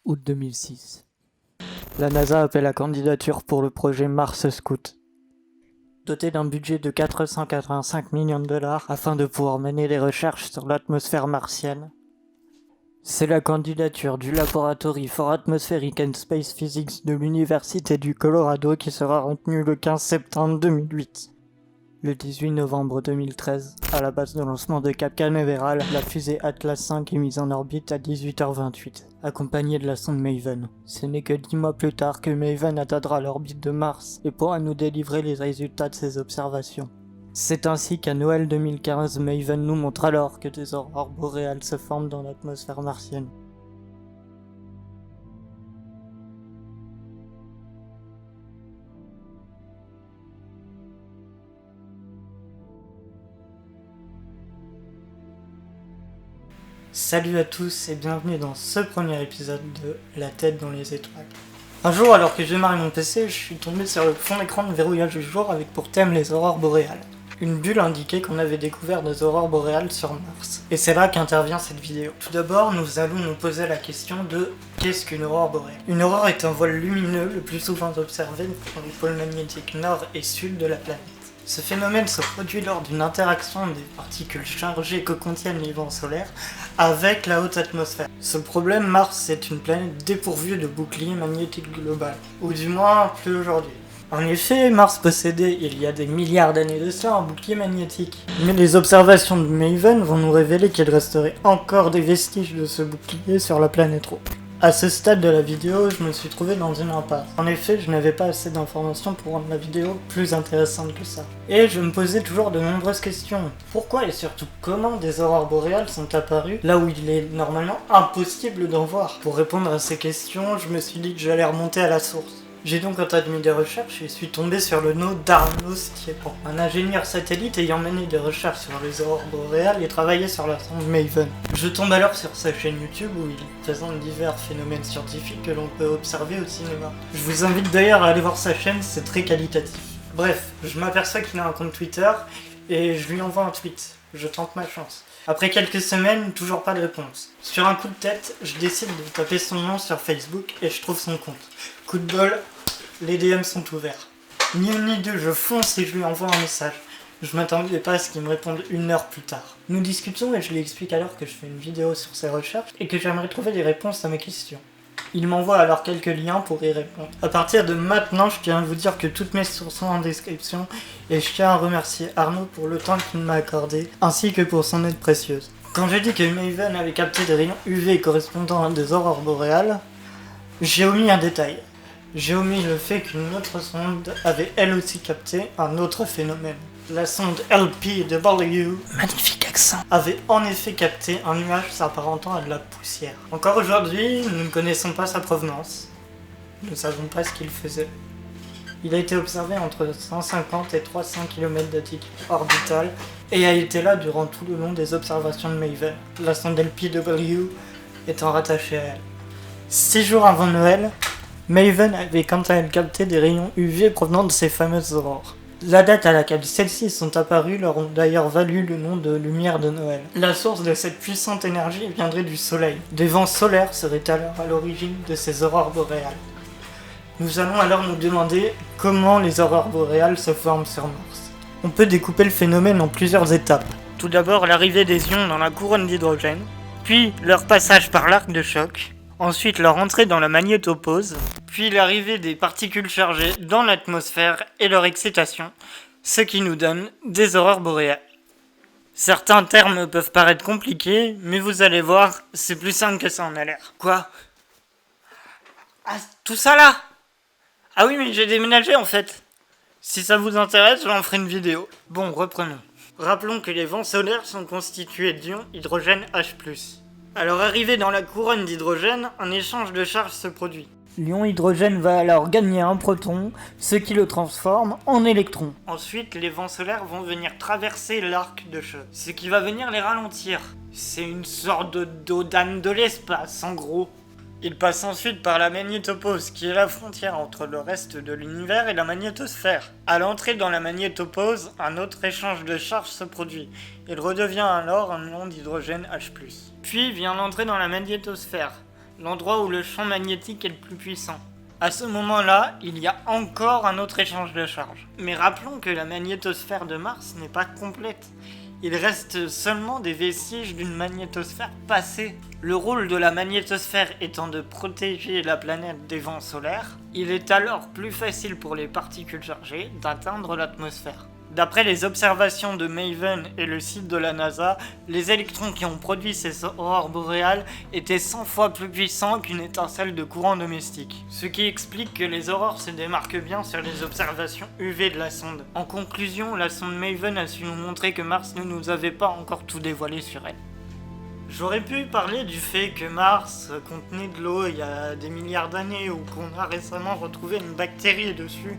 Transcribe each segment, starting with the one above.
Août 2006. La NASA appelle la candidature pour le projet Mars Scout, doté d'un budget de 485 millions de dollars afin de pouvoir mener des recherches sur l'atmosphère martienne. C'est la candidature du Laboratory for Atmospheric and Space Physics de l'Université du Colorado qui sera retenue le 15 septembre 2008. Le 18 novembre 2013, à la base de lancement de Cap Canaveral, la fusée Atlas V est mise en orbite à 18h28, accompagnée de la sonde Maven. Ce n'est que 10 mois plus tard que Maven atteindra l'orbite de Mars et pourra nous délivrer les résultats de ses observations. C'est ainsi qu'à Noël 2015, Maven nous montre alors que des aurores boréales se forment dans l'atmosphère martienne. Salut à tous et bienvenue dans ce premier épisode de La tête dans les étoiles. Un jour, alors que je démarrais mon PC, je suis tombé sur le fond d'écran de verrouillage du jour avec pour thème les aurores boréales. Une bulle indiquait qu'on avait découvert des aurores boréales sur Mars. Et c'est là qu'intervient cette vidéo. Tout d'abord, nous allons nous poser la question de qu'est-ce qu'une aurore boréale ? Une aurore est un voile lumineux le plus souvent observé dans les pôles magnétiques nord et sud de la planète. Ce phénomène se produit lors d'une interaction des particules chargées que contiennent les vents solaires avec la haute atmosphère. Ce problème, Mars est une planète dépourvue de bouclier magnétique global, ou du moins plus aujourd'hui. En effet, Mars possédait, il y a des milliards d'années de cela, un bouclier magnétique. Mais les observations de Maven vont nous révéler qu'il resterait encore des vestiges de ce bouclier sur la planète rouge. À ce stade de la vidéo, je me suis trouvé dans une impasse. En effet, je n'avais pas assez d'informations pour rendre la vidéo plus intéressante que ça. Et je me posais toujours de nombreuses questions. Pourquoi et surtout comment des aurores boréales sont apparues là où il est normalement impossible d'en voir? Pour répondre à ces questions, je me suis dit que j'allais remonter à la source. J'ai donc entamé des recherches et suis tombé sur le nom d'Arnaud Stiepon, un ingénieur satellite ayant mené des recherches sur les aurores boréales et travaillé sur la sonde Maven. Je tombe alors sur sa chaîne YouTube où il présente divers phénomènes scientifiques que l'on peut observer au cinéma. Je vous invite d'ailleurs à aller voir sa chaîne, c'est très qualitatif. Bref, je m'aperçois qu'il a un compte Twitter et je lui envoie un tweet. Je tente ma chance. Après quelques semaines, toujours pas de réponse. Sur un coup de tête, je décide de taper son nom sur Facebook et je trouve son compte. Coup de bol, les DM sont ouverts. Ni une ni deux, je fonce et je lui envoie un message. Je m'attendais pas à ce qu'il me réponde 1 heure plus tard. Nous discutons et je lui explique alors que je fais une vidéo sur ses recherches et que j'aimerais trouver des réponses à mes questions. Il m'envoie alors quelques liens pour y répondre. À partir de maintenant, je tiens à vous dire que toutes mes sources sont en description et je tiens à remercier Arnaud pour le temps qu'il m'a accordé ainsi que pour son aide précieuse. Quand j'ai dit que Maven avait capté des rayons UV correspondant à des aurores boréales, j'ai omis un détail. J'ai omis le fait qu'une autre sonde avait elle aussi capté un autre phénomène. La sonde LPW, magnifique accent, avait en effet capté un nuage s'apparentant à de la poussière. Encore aujourd'hui, nous ne connaissons pas sa provenance. Nous ne savons pas ce qu'il faisait. Il a été observé entre 150 et 300 km d'altitude orbitale et a été là durant tout le long des observations de Maven, la sonde LPW étant rattachée à elle. 6 jours avant Noël, Maven avait quant à elle capté des rayons UV provenant de ces fameuses aurores. La date à laquelle celles-ci sont apparues leur ont d'ailleurs valu le nom de lumière de Noël. La source de cette puissante énergie viendrait du soleil. Des vents solaires seraient alors à l'origine de ces aurores boréales. Nous allons alors nous demander comment les aurores boréales se forment sur Mars. On peut découper le phénomène en plusieurs étapes. Tout d'abord l'arrivée des ions dans la couronne d'hydrogène, puis leur passage par l'arc de choc, ensuite leur entrée dans la magnétopause, puis l'arrivée des particules chargées dans l'atmosphère et leur excitation, ce qui nous donne des aurores boréales. Certains termes peuvent paraître compliqués, mais vous allez voir, c'est plus simple que ça en a l'air. Quoi ? Ah, tout ça là ? Ah oui, mais j'ai déménagé en fait. Si ça vous intéresse, j'en ferai une vidéo. Bon, reprenons. Rappelons que les vents solaires sont constitués d'ions hydrogène H+. Alors arrivé dans la couronne d'hydrogène, un échange de charges se produit. L'ion hydrogène va alors gagner un proton, ce qui le transforme en électron. Ensuite, les vents solaires vont venir traverser l'arc de choc, ce qui va venir les ralentir. C'est une sorte d'odane de l'espace, en gros. Ils passent ensuite par la magnétopause, qui est la frontière entre le reste de l'univers et la magnétosphère. À l'entrée dans la magnétopause, un autre échange de charges se produit. Il redevient alors un ion d'hydrogène H+. Puis vient l'entrée dans la magnétosphère. l'endroit où le champ magnétique est le plus puissant. À ce moment-là, il y a encore un autre échange de charge. Mais rappelons que la magnétosphère de Mars n'est pas complète. Il reste seulement des vestiges d'une magnétosphère passée. Le rôle de la magnétosphère étant de protéger la planète des vents solaires, il est alors plus facile pour les particules chargées d'atteindre l'atmosphère. D'après les observations de MAVEN et le site de la NASA, les électrons qui ont produit ces aurores boréales étaient 100 fois plus puissants qu'une étincelle de courant domestique. Ce qui explique que les aurores se démarquent bien sur les observations UV de la sonde. En conclusion, la sonde MAVEN a su nous montrer que Mars ne nous avait pas encore tout dévoilé sur elle. J'aurais pu parler du fait que Mars contenait de l'eau il y a des milliards d'années ou qu'on a récemment retrouvé une bactérie dessus.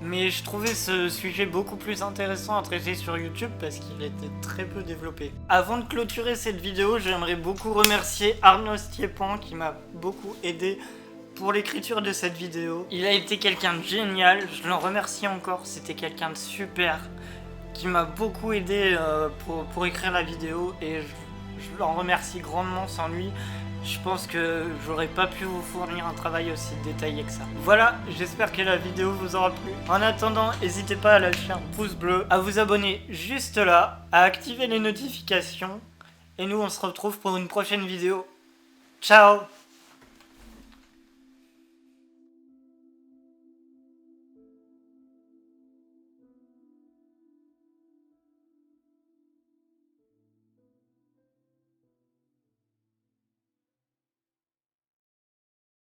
Mais je trouvais ce sujet beaucoup plus intéressant à traiter sur YouTube parce qu'il était très peu développé. Avant de clôturer cette vidéo, j'aimerais beaucoup remercier Arnaud Stiepan qui m'a beaucoup aidé pour l'écriture de cette vidéo. Il a été quelqu'un de génial, je l'en remercie encore, c'était quelqu'un de super qui m'a beaucoup aidé pour écrire la vidéo et je l'en remercie grandement. Sans lui, je pense que j'aurais pas pu vous fournir un travail aussi détaillé que ça. Voilà, j'espère que la vidéo vous aura plu. En attendant, n'hésitez pas à lâcher un pouce bleu, à vous abonner juste là, à activer les notifications. Et nous, on se retrouve pour une prochaine vidéo. Ciao!